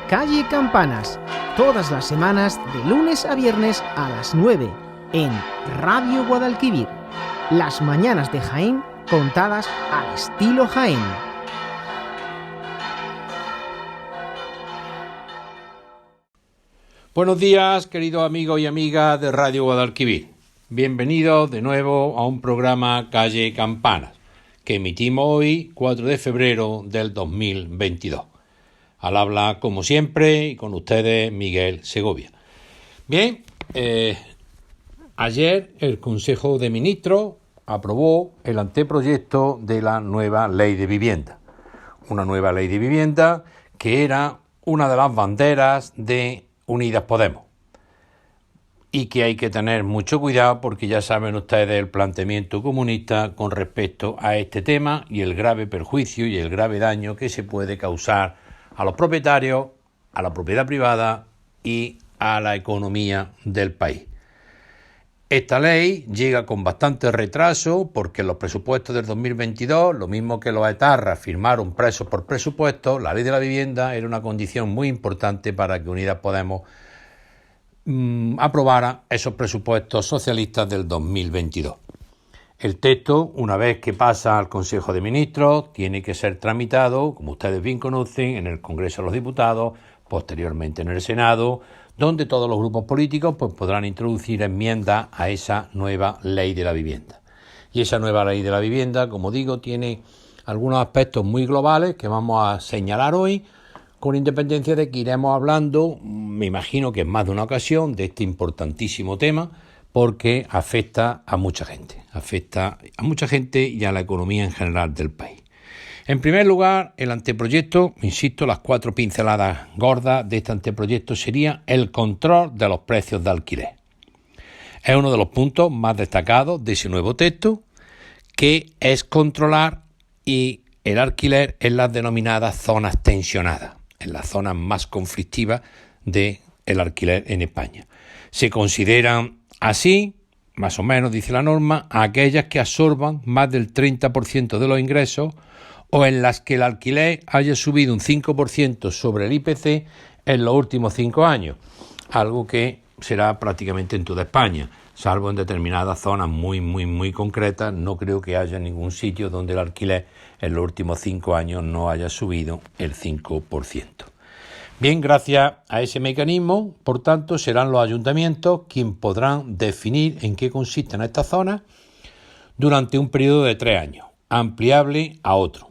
Calle Campanas, todas las semanas de lunes a viernes a las 9 en Radio Guadalquivir. Las mañanas de Jaén contadas al estilo Jaén. Buenos días, queridos amigos y amigas de Radio Guadalquivir. Bienvenidos de nuevo a un programa Calle Campanas, que emitimos hoy, 4 de febrero del 2022. Al habla, como siempre, y con ustedes, Miguel Segovia. Bien, ayer el Consejo de Ministros aprobó el anteproyecto de la nueva Ley de Vivienda. Una nueva Ley de Vivienda que era una de las banderas de Unidas Podemos. Y que hay que tener mucho cuidado porque ya saben ustedes el planteamiento comunista con respecto a este tema y el grave perjuicio y el grave daño que se puede causar a los propietarios, a la propiedad privada y a la economía del país. Esta ley llega con bastante retraso porque los presupuestos del 2022, lo mismo que los etarras firmaron presos por presupuesto, la ley de la vivienda era una condición muy importante para que Unidas Podemos aprobara esos presupuestos socialistas del 2022. El texto, una vez que pasa al Consejo de Ministros, tiene que ser tramitado, como ustedes bien conocen, en el Congreso de los Diputados, posteriormente en el Senado, donde todos los grupos políticos podrán introducir enmiendas a esa nueva ley de la vivienda. Y esa nueva ley de la vivienda, como digo, tiene algunos aspectos muy globales que vamos a señalar hoy, con independencia de que iremos hablando, me imagino que en más de una ocasión, de este importantísimo tema, porque afecta a mucha gente y a la economía en general del país. En primer lugar, el anteproyecto, insisto, las 4 pinceladas gordas de este anteproyecto sería el control de los precios de alquiler. Es uno de los puntos más destacados de ese nuevo texto, que es controlar el alquiler en las denominadas zonas tensionadas, en las zonas más conflictivas del alquiler en España. Se consideran así, más o menos dice la norma, aquellas que absorban más del 30% de los ingresos o en las que el alquiler haya subido un 5% sobre el IPC en los últimos 5 años, algo que será prácticamente en toda España, salvo en determinadas zonas muy concretas. No creo que haya ningún sitio donde el alquiler en los últimos 5 años no haya subido el 5%. Bien, gracias a ese mecanismo, por tanto, serán los ayuntamientos quienes podrán definir en qué consisten estas zonas durante un periodo de 3 años, ampliable a otro.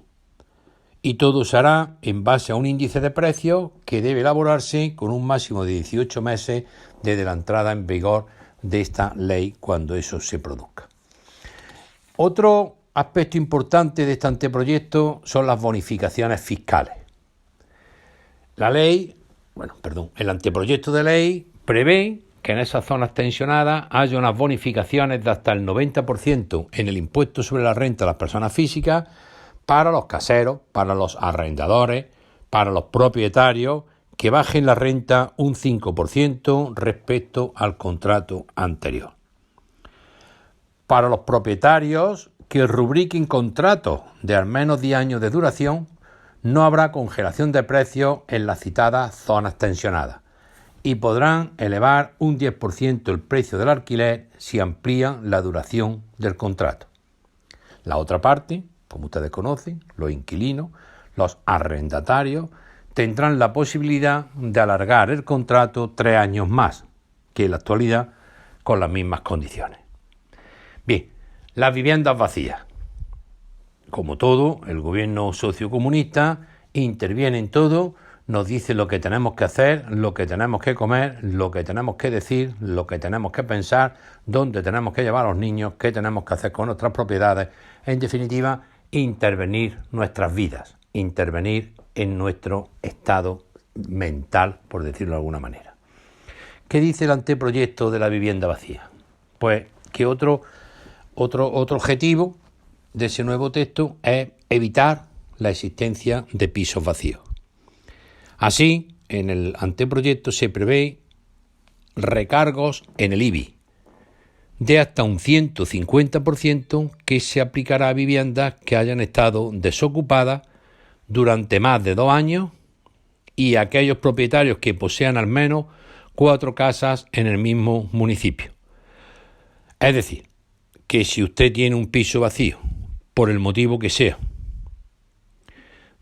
Y todo se hará en base a un índice de precios que debe elaborarse con un máximo de 18 meses desde la entrada en vigor de esta ley cuando eso se produzca. Otro aspecto importante de este anteproyecto son las bonificaciones fiscales. El anteproyecto de ley prevé que en esas zonas tensionadas haya unas bonificaciones de hasta el 90% en el impuesto sobre la renta de las personas físicas para los caseros, para los arrendadores, para los propietarios, que bajen la renta un 5% respecto al contrato anterior. Para los propietarios que rubriquen contratos de al menos 10 años de duración, no habrá congelación de precios en las citadas zonas tensionadas y podrán elevar un 10% el precio del alquiler si amplían la duración del contrato. La otra parte, como ustedes conocen, los inquilinos, los arrendatarios, tendrán la posibilidad de alargar el contrato 3 años más que en la actualidad con las mismas condiciones. Bien, las viviendas vacías. Como todo, el gobierno sociocomunista interviene en todo, nos dice lo que tenemos que hacer, lo que tenemos que comer, lo que tenemos que decir, lo que tenemos que pensar, dónde tenemos que llevar a los niños, qué tenemos que hacer con nuestras propiedades. En definitiva, intervenir nuestras vidas, intervenir en nuestro estado mental, por decirlo de alguna manera. ¿Qué dice el anteproyecto de la vivienda vacía? Pues que otro objetivo de ese nuevo texto es evitar la existencia de pisos vacíos. Así, en el anteproyecto se prevé recargos en el IBI de hasta un 150% que se aplicará a viviendas que hayan estado desocupadas durante más de 2 años y aquellos propietarios que posean al menos 4 casas en el mismo municipio. Es decir, que si usted tiene un piso vacío, por el motivo que sea,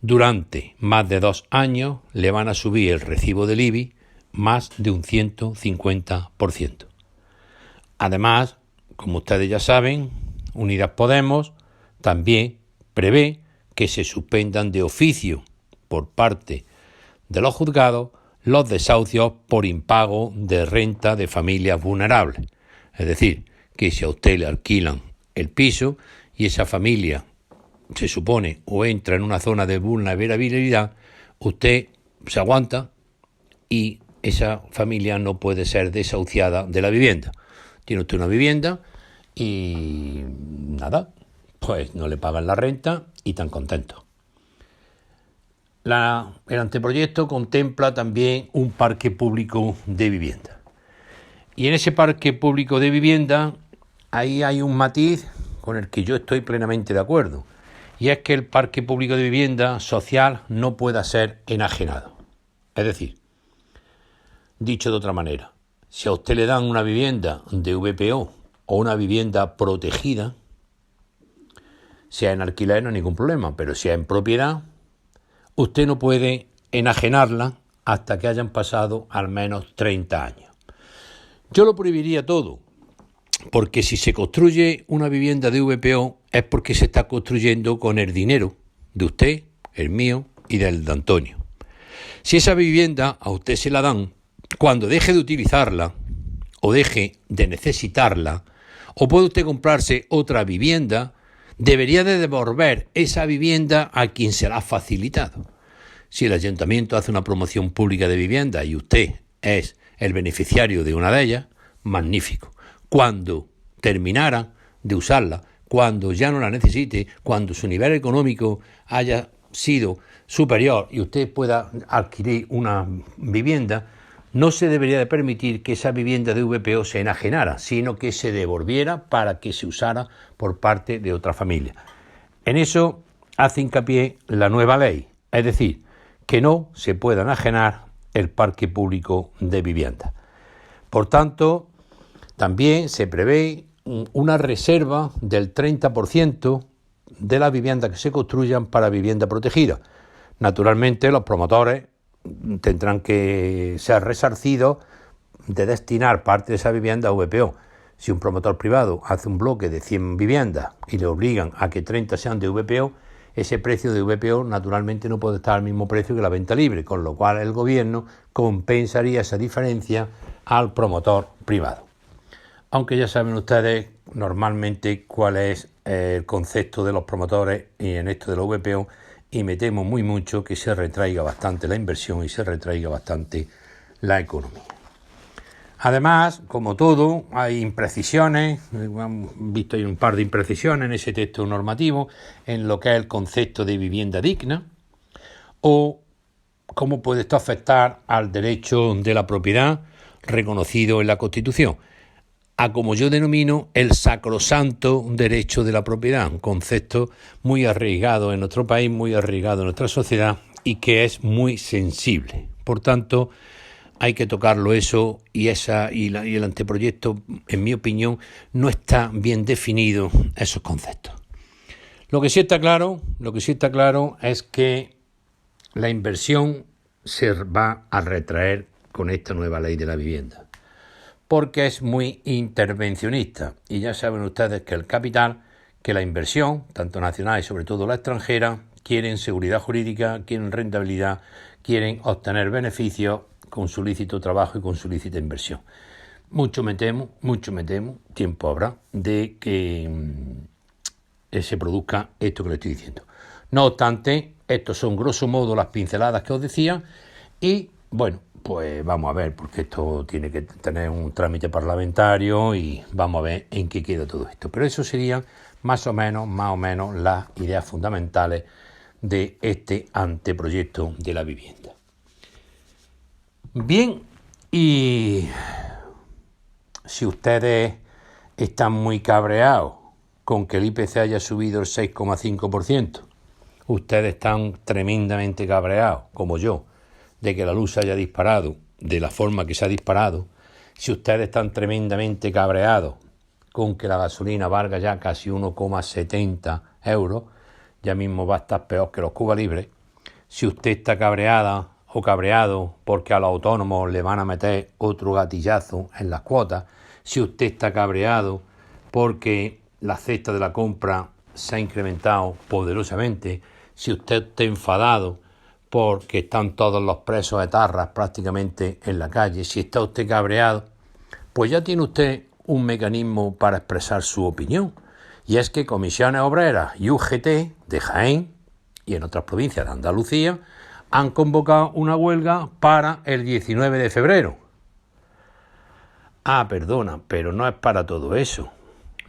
durante más de 2 años le van a subir el recibo del IBI más de un 150%. Además, como ustedes ya saben, Unidas Podemos también prevé que se suspendan de oficio por parte de los juzgados los desahucios por impago de renta de familias vulnerables. Es decir, que si a usted le alquilan el piso y esa familia se supone o entra en una zona de vulnerabilidad, usted se aguanta y esa familia no puede ser desahuciada de la vivienda. Tiene usted una vivienda y nada, pues no le pagan la renta y tan contentos. El anteproyecto contempla también un parque público de vivienda. Y en ese parque público de vivienda, ahí hay un matiz con el que yo estoy plenamente de acuerdo. Y es que el parque público de vivienda social no pueda ser enajenado. Es decir, dicho de otra manera, si a usted le dan una vivienda de VPO o una vivienda protegida, sea en alquiler no hay ningún problema, pero sea en propiedad, usted no puede enajenarla hasta que hayan pasado al menos 30 años. Yo lo prohibiría todo, porque si se construye una vivienda de VPO es porque se está construyendo con el dinero de usted, el mío y del de Antonio. Si esa vivienda a usted se la dan, cuando deje de utilizarla o deje de necesitarla, o puede usted comprarse otra vivienda, debería de devolver esa vivienda a quien se la ha facilitado. Si el ayuntamiento hace una promoción pública de vivienda y usted es el beneficiario de una de ellas, magnífico. Cuando terminara de usarla, cuando ya no la necesite, cuando su nivel económico haya sido superior y usted pueda adquirir una vivienda, no se debería de permitir que esa vivienda de VPO se enajenara, sino que se devolviera para que se usara por parte de otra familia. En eso hace hincapié la nueva ley, es decir, que no se pueda enajenar el parque público de vivienda. Por tanto, también se prevé una reserva del 30% de las viviendas que se construyan para vivienda protegida. Naturalmente, los promotores tendrán que ser resarcidos de destinar parte de esa vivienda a VPO. Si un promotor privado hace un bloque de 100 viviendas y le obligan a que 30 sean de VPO, ese precio de VPO naturalmente no puede estar al mismo precio que la venta libre, con lo cual el gobierno compensaría esa diferencia al promotor privado. Aunque ya saben ustedes normalmente cuál es el concepto de los promotores y en esto de los VPO, y me temo muy mucho que se retraiga bastante la inversión y se retraiga bastante la economía. Además, como todo, hay imprecisiones, hemos visto hay un par de imprecisiones en ese texto normativo en lo que es el concepto de vivienda digna o cómo puede esto afectar al derecho de la propiedad reconocido en la Constitución, a como yo denomino el sacrosanto derecho de la propiedad, un concepto muy arraigado en nuestro país, muy arraigado en nuestra sociedad y que es muy sensible. Por tanto, hay que tocarlo eso y el anteproyecto, en mi opinión, no está bien definido esos conceptos. Lo que sí está claro es que la inversión se va a retraer con esta nueva ley de la vivienda, porque es muy intervencionista y ya saben ustedes que el capital, que la inversión, tanto nacional y sobre todo la extranjera, quieren seguridad jurídica, quieren rentabilidad, quieren obtener beneficios con su lícito trabajo y con su lícita inversión. Mucho me temo, tiempo habrá de que se produzca esto que le estoy diciendo. No obstante, estos son grosso modo las pinceladas que os decía y bueno, pues vamos a ver, porque esto tiene que tener un trámite parlamentario y vamos a ver en qué queda todo esto. Pero eso serían más o menos las ideas fundamentales de este anteproyecto de la vivienda. Bien, y si ustedes están muy cabreados con que el IPC haya subido el 6,5%, ustedes están tremendamente cabreados, como yo, de que la luz se haya disparado de la forma que se ha disparado, si ustedes están tremendamente cabreados con que la gasolina valga ya casi 1,70 euros, ya mismo va a estar peor que los Cuba Libres, si usted está cabreada o cabreado porque a los autónomos le van a meter otro gatillazo en las cuotas, si usted está cabreado porque la cesta de la compra se ha incrementado poderosamente, si usted está enfadado porque están todos los presos etarras prácticamente en la calle, si está usted cabreado, pues ya tiene usted un mecanismo para expresar su opinión. Y es que Comisiones Obreras y UGT de Jaén y en otras provincias de Andalucía han convocado una huelga para el 19 de febrero. Ah, perdona, pero no es para todo eso.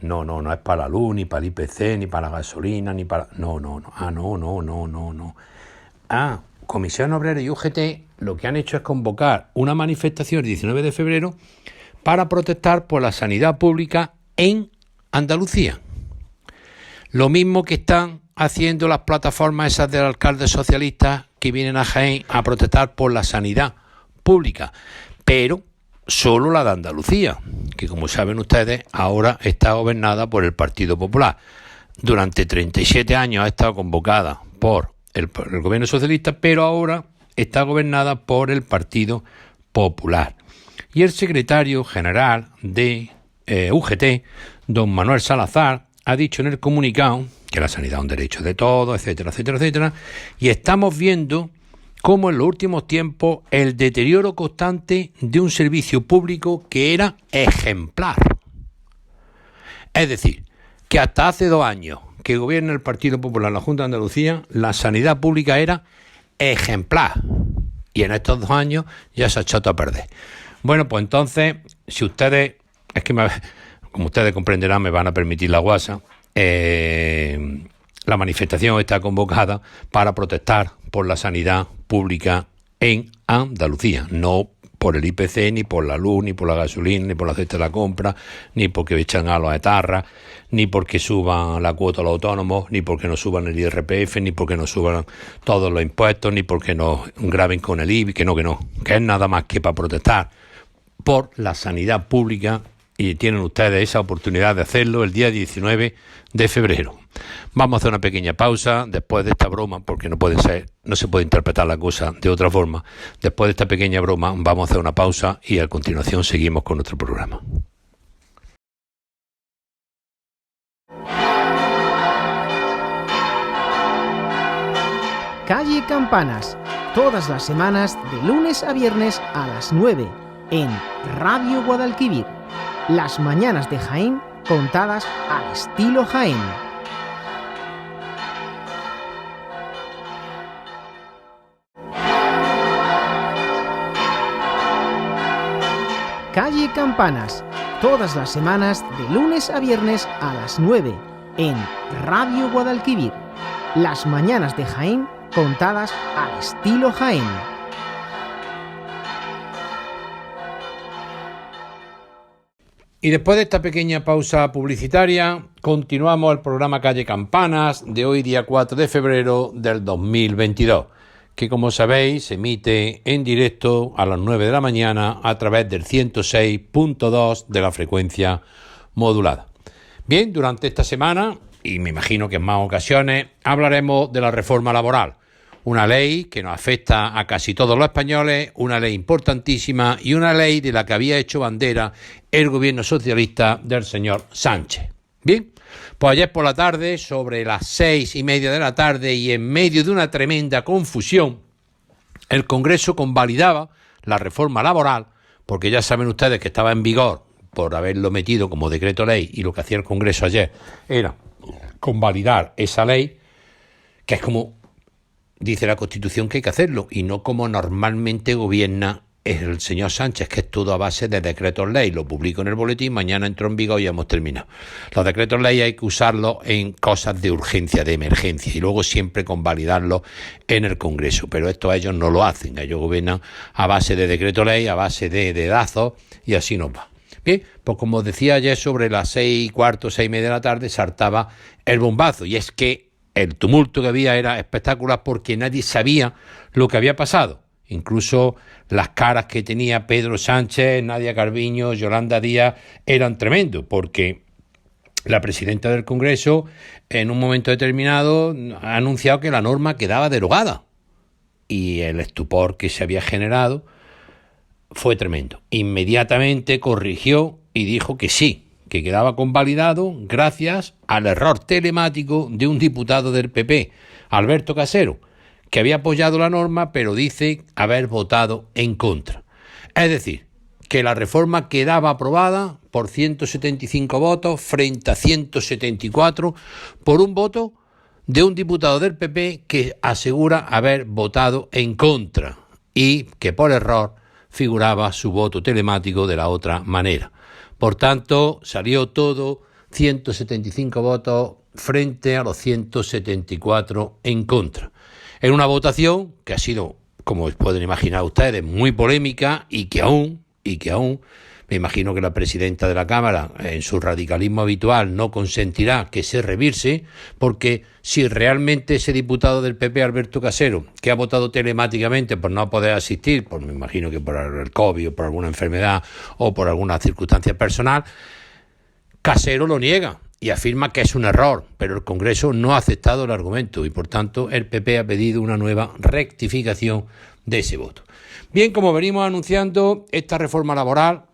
No es para la luz, ni para el IPC, ni para la gasolina, ni para... No. Comisión Obrera y UGT lo que han hecho es convocar una manifestación el 19 de febrero para protestar por la sanidad pública en Andalucía. Lo mismo que están haciendo las plataformas esas de alcaldes socialistas que vienen a Jaén a protestar por la sanidad pública, pero solo la de Andalucía, que como saben ustedes ahora está gobernada por el Partido Popular. Durante 37 años ha estado convocada por el gobierno socialista, pero ahora está gobernada por el Partido Popular. Y el secretario general de UGT, don Manuel Salazar, ha dicho en el comunicado que la sanidad es un derecho de todos, etcétera, y estamos viendo cómo en los últimos tiempos el deterioro constante de un servicio público que era ejemplar. Es decir, que hasta hace 2 años que gobierna el Partido Popular en la Junta de Andalucía, la sanidad pública era ejemplar. Y en estos 2 años ya se ha echado a perder. Bueno, pues entonces, si ustedes, como ustedes comprenderán, me van a permitir la guasa, la manifestación está convocada para protestar por la sanidad pública en Andalucía, no por el IPC, ni por la luz, ni por la gasolina, ni por la cesta de la compra, ni porque echan a los etarras, ni porque suban la cuota a los autónomos, ni porque nos suban el IRPF, ni porque nos suban todos los impuestos, ni porque nos graben con el IBI, que es nada más que para protestar por la sanidad pública, y tienen ustedes esa oportunidad de hacerlo el día 19 de febrero. Vamos a hacer una pequeña pausa después de esta broma, porque no se puede interpretar la cosa de otra forma. Después de esta pequeña broma vamos a hacer una pausa y a continuación seguimos con nuestro programa. Calle Campanas, todas las semanas de lunes a viernes a las 9 en Radio Guadalquivir. Las mañanas de Jaén contadas al estilo Jaén. Calle Campanas, todas las semanas de lunes a viernes a las 9 en Radio Guadalquivir. Las mañanas de Jaén contadas al estilo Jaén. Y después de esta pequeña pausa publicitaria, continuamos el programa Calle Campanas de hoy, día 4 de febrero del 2022, que como sabéis se emite en directo a las 9 de la mañana a través del 106.2 de la frecuencia modulada. Bien, durante esta semana, y me imagino que en más ocasiones, hablaremos de la reforma laboral. Una ley que nos afecta a casi todos los españoles, una ley importantísima y una ley de la que había hecho bandera el gobierno socialista del señor Sánchez. Bien, pues ayer por la tarde, sobre las 6:30 de la tarde y en medio de una tremenda confusión, el Congreso convalidaba la reforma laboral, porque ya saben ustedes que estaba en vigor por haberlo metido como decreto ley, y lo que hacía el Congreso ayer era convalidar esa ley, que es como dice la Constitución que hay que hacerlo, y no como normalmente gobierna el señor Sánchez, que es todo a base de decretos ley. Lo publico en el boletín, mañana entró en vigor y ya hemos terminado. Los decretos ley hay que usarlos en cosas de urgencia, de emergencia, y luego siempre convalidarlos en el Congreso. Pero esto ellos no lo hacen, ellos gobiernan a base de decreto ley, a base de dedazos, y así nos va. Bien, pues como decía ayer, sobre las 6:15, 6:30 de la tarde, saltaba el bombazo, y es que el tumulto que había era espectacular porque nadie sabía lo que había pasado. Incluso las caras que tenía Pedro Sánchez, Nadia Calviño, Yolanda Díaz eran tremendos, porque la presidenta del Congreso en un momento determinado ha anunciado que la norma quedaba derogada y el estupor que se había generado fue tremendo. Inmediatamente corrigió y dijo que sí, que quedaba convalidado gracias al error telemático de un diputado del PP, Alberto Casero, que había apoyado la norma, pero dice haber votado en contra. Es decir, que la reforma quedaba aprobada por 175 votos frente a 174 por un voto de un diputado del PP que asegura haber votado en contra y que por error figuraba su voto telemático de la otra manera. Por tanto, salió todo 175 votos frente a los 174 en contra. En una votación que ha sido, como pueden imaginar ustedes, muy polémica y que aún, me imagino que la presidenta de la Cámara, en su radicalismo habitual, no consentirá que se revirse, porque si realmente ese diputado del PP, Alberto Casero, que ha votado telemáticamente por no poder asistir, me imagino que por el COVID o por alguna enfermedad o por alguna circunstancia personal, Casero lo niega y afirma que es un error, pero el Congreso no ha aceptado el argumento y, por tanto, el PP ha pedido una nueva rectificación de ese voto. Bien, como venimos anunciando, esta reforma laboral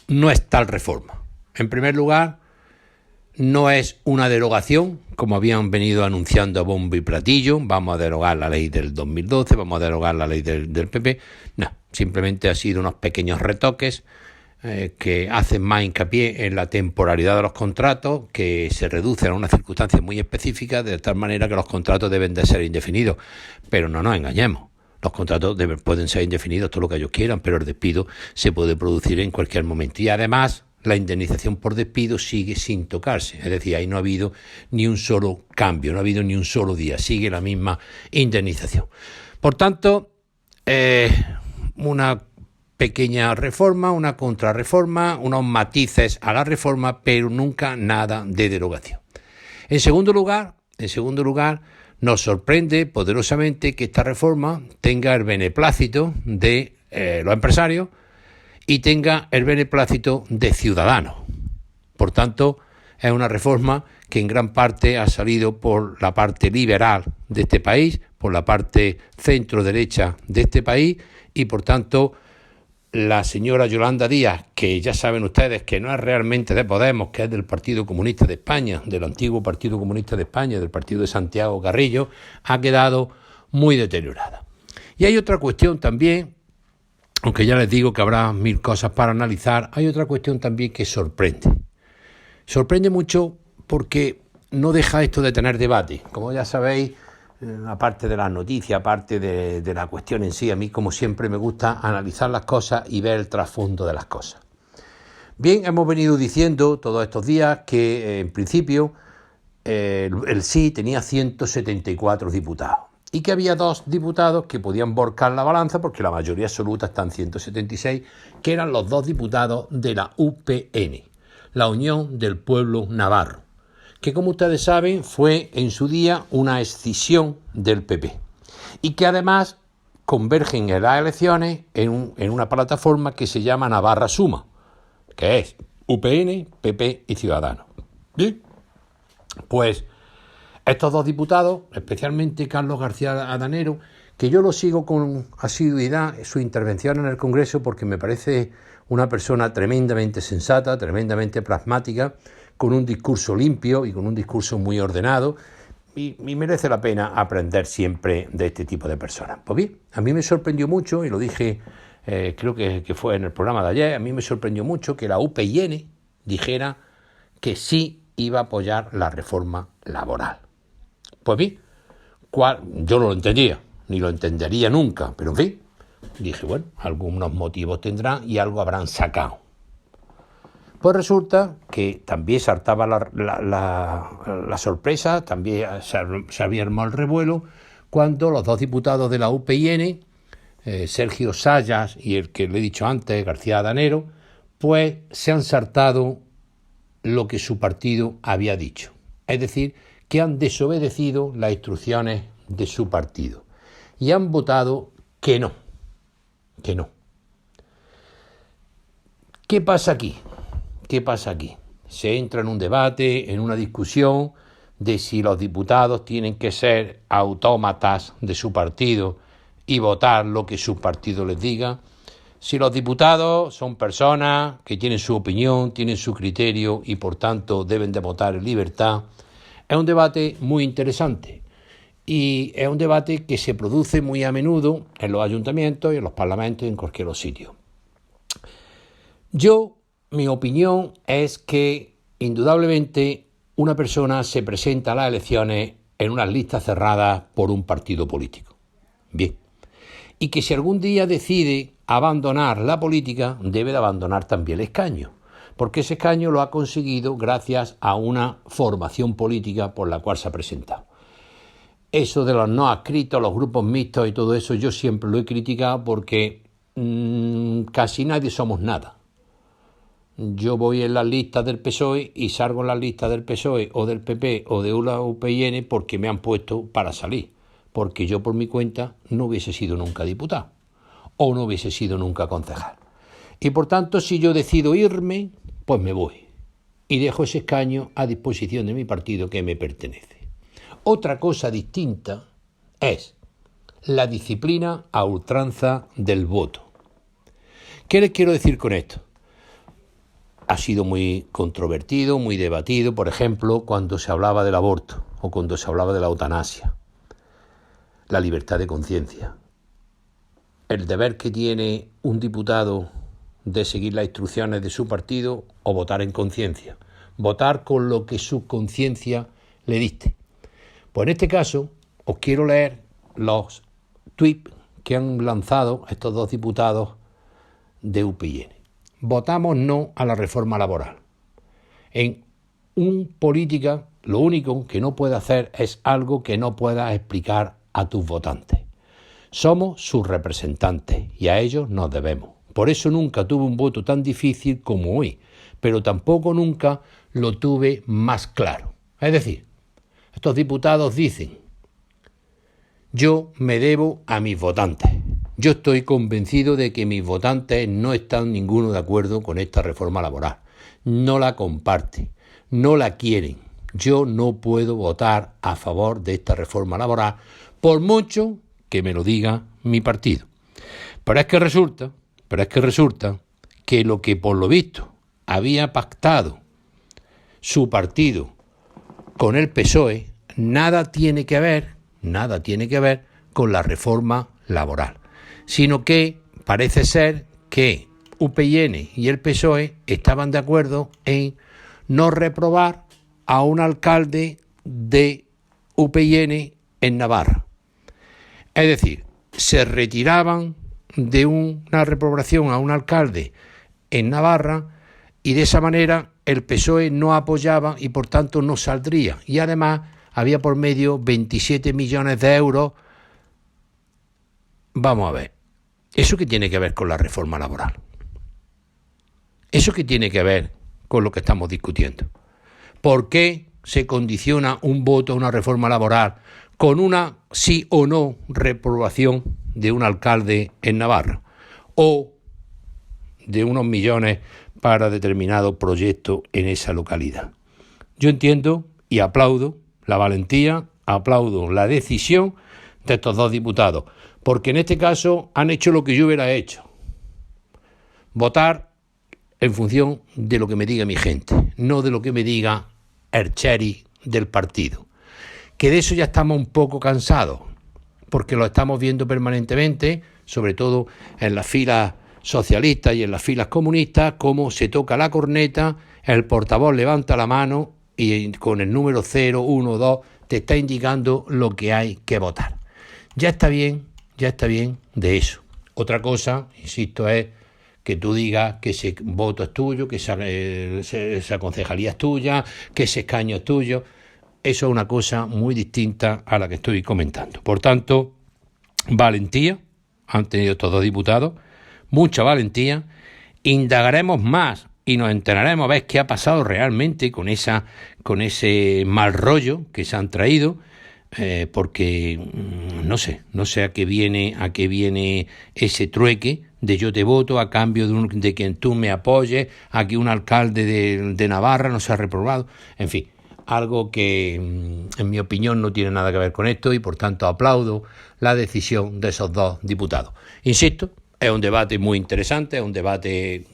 no es tal reforma. En primer lugar, no es una derogación, como habían venido anunciando a bombo y platillo. Vamos a derogar la ley del 2012, vamos a derogar la ley del PP. No, simplemente ha sido unos pequeños retoques que hacen más hincapié en la temporalidad de los contratos, que se reducen a unas circunstancias muy específicas, de tal manera que los contratos deben de ser indefinidos. Pero no nos engañemos. Los contratos pueden ser indefinidos todo lo que ellos quieran, pero el despido se puede producir en cualquier momento. Y además, la indemnización por despido sigue sin tocarse. Es decir, ahí no ha habido ni un solo cambio, no ha habido ni un solo día. Sigue la misma indemnización. Por tanto, una pequeña reforma, una contrarreforma, unos matices a la reforma, pero nunca nada de derogación. En segundo lugar, nos sorprende poderosamente que esta reforma tenga el beneplácito de los empresarios y tenga el beneplácito de Ciudadanos. Por tanto, es una reforma que en gran parte ha salido por la parte liberal de este país, por la parte centro-derecha de este país y, por tanto, la señora Yolanda Díaz, que ya saben ustedes que no es realmente de Podemos, que es del Partido Comunista de España, del antiguo Partido Comunista de España, del partido de Santiago Carrillo, ha quedado muy deteriorada. Y hay otra cuestión también, aunque ya les digo que habrá mil cosas para analizar, hay otra cuestión también que sorprende. Sorprende mucho porque no deja esto de tener debate. Como ya sabéis, aparte de las noticias, aparte de la cuestión en sí, a mí como siempre me gusta analizar las cosas y ver el trasfondo de las cosas. Bien, hemos venido diciendo todos estos días que en principio el sí tenía 174 diputados y que había 2 diputados que podían volcar la balanza porque la mayoría absoluta está en 176, que eran los 2 diputados de la UPN, la Unión del Pueblo Navarro, que como ustedes saben fue en su día una escisión del PP y que además convergen en las elecciones en una plataforma que se llama Navarra Suma, que es UPN, PP y Ciudadanos. Bien, pues estos 2 diputados, especialmente Carlos García Adanero, que yo lo sigo con asiduidad, su intervención en el Congreso, porque me parece una persona tremendamente sensata, tremendamente pragmática, con un discurso limpio y con un discurso muy ordenado, y merece la pena aprender siempre de este tipo de personas. Pues bien, a mí me sorprendió mucho, y lo dije, creo que fue en el programa de ayer, a mí me sorprendió mucho que la UPyN dijera que sí iba a apoyar la reforma laboral. Pues bien, yo no lo entendía, ni lo entendería nunca, pero en fin, dije, bueno, algunos motivos tendrán y algo habrán sacado. Pues resulta que también saltaba la sorpresa, también se había armado el revuelo, cuando los 2 diputados de la UPyN, Sergio Sayas y el que le he dicho antes, García Adanero, pues se han saltado lo que su partido había dicho. Es decir, que han desobedecido las instrucciones de su partido y han votado que no. ¿Qué pasa aquí? Se entra en un debate, en una discusión de si los diputados tienen que ser autómatas de su partido y votar lo que su partido les diga. Si los diputados son personas que tienen su opinión, tienen su criterio y por tanto deben de votar en libertad. Es un debate muy interesante y es un debate que se produce muy a menudo en los ayuntamientos y en los parlamentos y en cualquier sitio. Mi opinión es que indudablemente una persona se presenta a las elecciones en unas listas cerradas por un partido político. Bien. Y que si algún día decide abandonar la política, debe de abandonar también el escaño, porque ese escaño lo ha conseguido gracias a una formación política por la cual se ha presentado. Eso de los no adscritos, los grupos mixtos y todo eso, yo siempre lo he criticado porque casi nadie somos nada. Yo voy en las listas del PSOE y salgo en las listas del PSOE o del PP o de la UPyN porque me han puesto para salir, porque yo por mi cuenta no hubiese sido nunca diputado o no hubiese sido nunca concejal. Y por tanto, si yo decido irme, pues me voy y dejo ese escaño a disposición de mi partido que me pertenece. Otra cosa distinta es la disciplina a ultranza del voto. ¿Qué les quiero decir con esto? Ha sido muy controvertido, muy debatido, por ejemplo, cuando se hablaba del aborto o cuando se hablaba de la eutanasia, la libertad de conciencia, el deber que tiene un diputado de seguir las instrucciones de su partido o votar en conciencia, votar con lo que su conciencia le dicte. Pues en este caso os quiero leer los tweets que han lanzado estos dos diputados de UPyN. Votamos no a la reforma laboral. En un política lo único que no puede hacer es algo que no puedas explicar a tus votantes. Somos sus representantes y a ellos nos debemos. Por eso nunca tuve un voto tan difícil como hoy, pero tampoco nunca lo tuve más claro. Es decir, estos diputados dicen: yo me debo a mis votantes. Yo estoy convencido de que mis votantes no están ninguno de acuerdo con esta reforma laboral. No la comparten, no la quieren. Yo no puedo votar a favor de esta reforma laboral, por mucho que me lo diga mi partido. Pero es que resulta que lo que por lo visto había pactado su partido con el PSOE nada tiene que ver con la reforma laboral, sino que parece ser que UPyN y el PSOE estaban de acuerdo en no reprobar a un alcalde de UPyN en Navarra. Es decir, se retiraban de una reprobación a un alcalde en Navarra y de esa manera el PSOE no apoyaba y por tanto no saldría. Y además había por medio 27 millones de euros. Vamos a ver, ¿eso qué tiene que ver con la reforma laboral? ¿Eso qué tiene que ver con lo que estamos discutiendo? ¿Por qué se condiciona un voto a una reforma laboral con una sí o no reprobación de un alcalde en Navarra o de unos millones para determinado proyecto en esa localidad? Yo entiendo y aplaudo la valentía, aplaudo la decisión de estos dos diputados, porque en este caso han hecho lo que yo hubiera hecho: votar en función de lo que me diga mi gente, no de lo que me diga el cherry del partido. Que de eso ya estamos un poco cansados, porque lo estamos viendo permanentemente, sobre todo en las filas socialistas y en las filas comunistas, cómo se toca la corneta, el portavoz levanta la mano y con el número 0, 1, 2 te está indicando lo que hay que votar. Ya está bien de eso. Otra cosa, insisto, es que tú digas que ese voto es tuyo, que esa concejalía es tuya, que ese escaño es tuyo. Eso es una cosa muy distinta a la que estoy comentando. Por tanto, valentía han tenido estos dos diputados, mucha valentía. Indagaremos más y nos enteraremos a ver qué ha pasado realmente con ese mal rollo que se han traído, porque no sé a qué viene ese trueque de yo te voto a cambio de que tú me apoyes, a que un alcalde de Navarra no sea reprobado, en fin, algo que en mi opinión no tiene nada que ver con esto y por tanto aplaudo la decisión de esos dos diputados. Insisto, es un debate muy interesante, es un debate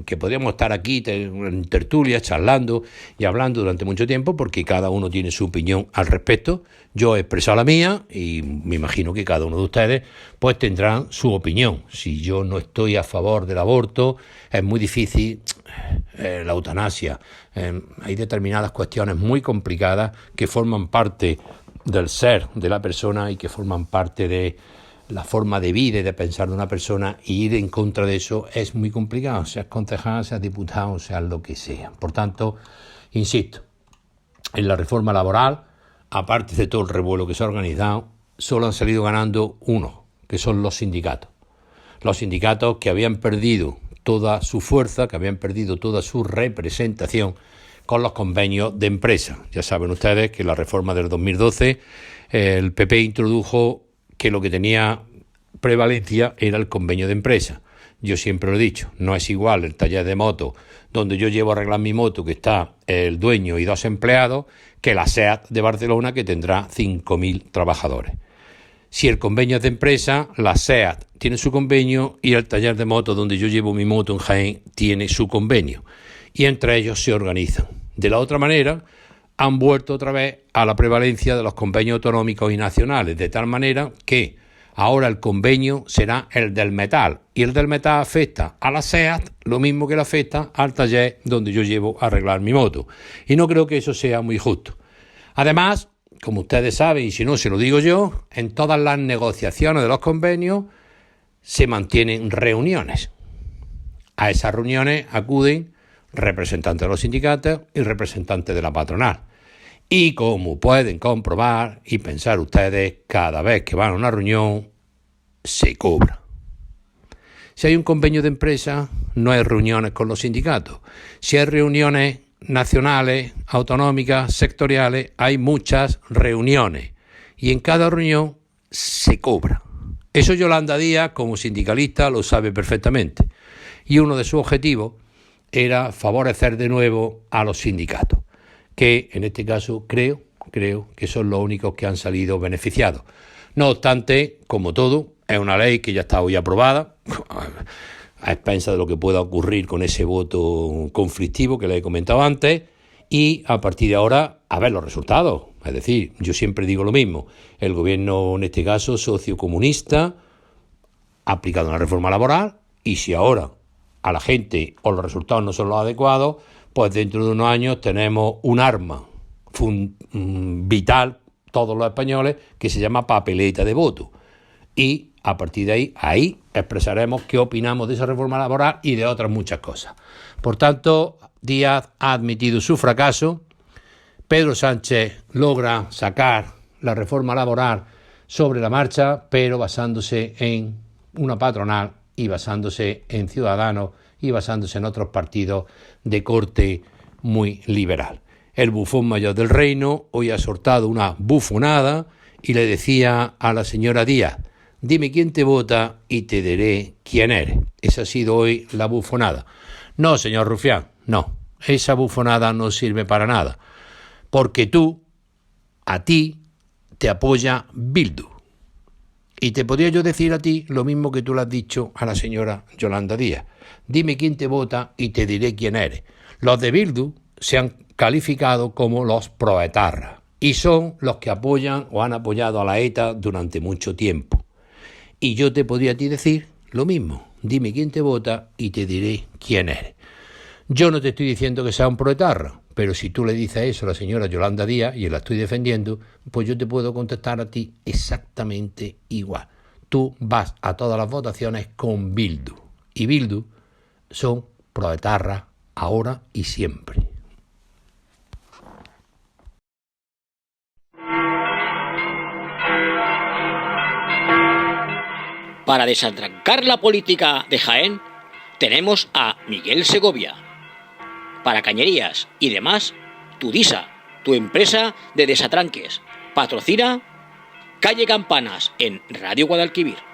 que podríamos estar aquí en tertulias, charlando y hablando durante mucho tiempo, porque cada uno tiene su opinión al respecto. Yo he expresado la mía y me imagino que cada uno de ustedes pues tendrán su opinión. Si yo no estoy a favor del aborto, es muy difícil la eutanasia. Hay determinadas cuestiones muy complicadas que forman parte del ser de la persona y que forman parte de la forma de vida y de pensar de una persona, y ir en contra de eso es muy complicado, seas concejal, seas diputado, seas lo que sea. Por tanto, insisto, en la reforma laboral, aparte de todo el revuelo que se ha organizado, solo han salido ganando uno, que son los sindicatos. Los sindicatos que habían perdido toda su fuerza, que habían perdido toda su representación con los convenios de empresa. Ya saben ustedes que en la reforma del 2012 el PP introdujo que lo que tenía prevalencia era el convenio de empresa. Yo siempre lo he dicho, no es igual el taller de moto donde yo llevo a arreglar mi moto, que está el dueño y 2 empleados, que la SEAT de Barcelona, que tendrá 5.000 trabajadores. Si el convenio es de empresa, la SEAT tiene su convenio y el taller de moto donde yo llevo mi moto en Jaén tiene su convenio. Y entre ellos se organizan. De la otra manera, han vuelto otra vez a la prevalencia de los convenios autonómicos y nacionales, de tal manera que ahora el convenio será el del metal, y el del metal afecta a la SEAT lo mismo que le afecta al taller donde yo llevo a arreglar mi moto. Y no creo que eso sea muy justo. Además, como ustedes saben, y si no se lo digo yo, en todas las negociaciones de los convenios se mantienen reuniones. A esas reuniones acuden representantes de los sindicatos y representantes de la patronal. Y como pueden comprobar y pensar ustedes, cada vez que van a una reunión se cobra. Si hay un convenio de empresa, no hay reuniones con los sindicatos. Si hay reuniones nacionales, autonómicas, sectoriales, hay muchas reuniones. Y en cada reunión se cobra. Eso Yolanda Díaz, como sindicalista, lo sabe perfectamente. Y uno de sus objetivos era favorecer de nuevo a los sindicatos, que en este caso creo que son los únicos que han salido beneficiados. No obstante, como todo, es una ley que ya está hoy aprobada, a expensas de lo que pueda ocurrir con ese voto conflictivo que le he comentado antes, y a partir de ahora a ver los resultados. Es decir, yo siempre digo lo mismo, el gobierno, en este caso sociocomunista, ha aplicado una reforma laboral, y si ahora a la gente o los resultados no son los adecuados, pues dentro de unos años tenemos un arma vital, todos los españoles, que se llama papeleta de voto. Y a partir de ahí expresaremos qué opinamos de esa reforma laboral y de otras muchas cosas. Por tanto, Díaz ha admitido su fracaso. Pedro Sánchez logra sacar la reforma laboral sobre la marcha, pero basándose en una patronal y basándose en Ciudadanos y basándose en otros partidos de corte muy liberal. El bufón mayor del reino hoy ha soltado una bufonada y le decía a la señora Díaz: dime quién te vota y te diré quién eres. Esa ha sido hoy la bufonada. No, señor Rufián, no. Esa bufonada no sirve para nada. Porque a ti, te apoya Bildu. Y te podría yo decir a ti lo mismo que tú le has dicho a la señora Yolanda Díaz. Dime quién te vota y te diré quién eres. Los de Bildu se han calificado como los proetarras y son los que apoyan o han apoyado a la ETA durante mucho tiempo. Y yo te podría a ti decir lo mismo. Dime quién te vota y te diré quién eres. Yo no te estoy diciendo que sea un proetarra, pero si tú le dices eso a la señora Yolanda Díaz y la estoy defendiendo, pues yo te puedo contestar a ti exactamente igual. Tú vas a todas las votaciones con Bildu. Y Bildu son proetarras ahora y siempre. Para desatrancar la política de Jaén, tenemos a Miguel Segovia. Para cañerías y demás, Tudisa, tu empresa de desatranques, patrocina calle Campanas, en Radio Guadalquivir.